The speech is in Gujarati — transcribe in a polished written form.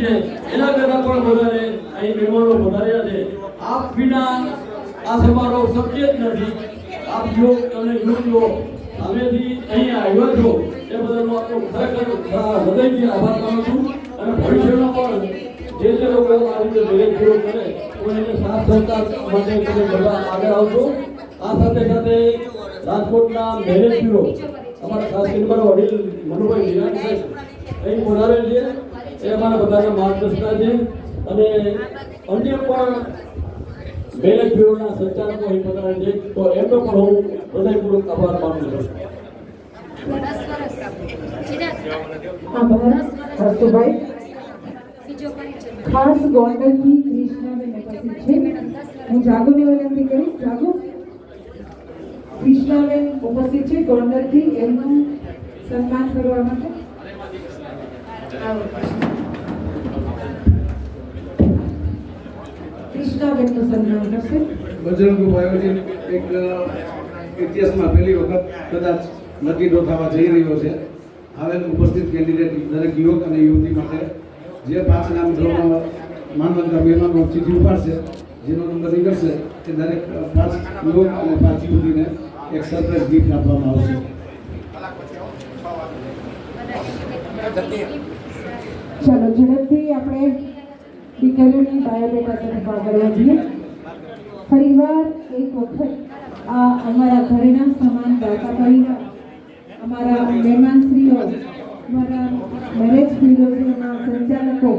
છે એના કરતાં પણ વધારે અહીં મહેમાનો વધાર્યા છે. આપ વિના આ સમારોહ શક્ય જ નથી. આપ યોગ અને યુવતીઓ સામેથી અહીં આવ્યા છો એ બદલ હું આપનો ખરેખર હૃદયથી આભાર માનું છું. અને ભવિષ્યમાં પણ જે લોકો આ રીતે દરેક પૂરો કરે તો એને સાથ સહકાર માટે તમે બધા આગળ આવજો. આ સાથે સાથે રાજકોટના મેરેજ બ્યુરો અમારા ખાસ કરીને મારા વડીલ મનુભાઈ નિરાંત સાહેબ અહીં પધારેલ છે. એ અમારા બધાના માર્ગદર્શક છે. અને અન્ય પણ મેરેજ બ્યુરોના સંચાલકો અહીં પધારેલ છે. તો એમનો પણ હું હૃદયપૂર્વક આભાર માનું છું. હર્ષુભાઈ ખાસ ગોંડલથી કૃષ્ણાબેન ઉપસ્થિત છે. હું જાગુને વિનંતી કરીશ. જાગુ કૃષ્ણાબેન ઉપસ્થિત છે ગોંડલથી, એમનું સન્માન કરવા માટે કૃષ્ણાબેનનું સન્માન કરશે. બજરંગ આયોજન એક ઇતિહાસમાં પહેલી વખત કદાચ નક્કી થવા જઈ રહ્યો છે. હાલ ઉપસ્થિત કેન્ડિડેટ દરેક યુવક અને યુવતી માટે જે 5 નામ ડ્રોમાં માનવંતા મહેમાનો ચીઠી ઉપાડશે, જેનો નંબર નીકળશે તે દરેક 5 યુવક અને 5 યુવતીને એક સરપ્રાઈઝ ગિફ્ટ આપવામાં આવશે. ચાલો ઝડપથી આપણે દીકરીઓની બાયોડેટા તરફ આગળ વધીએ. ફરીવાર એક વખત આ અમારા ઘરેના સમાન દાતા પરિવાર, અમારા મહેમાનશ્રીઓ, અમારા મેરેજ બ્યુરોના સંચાલકો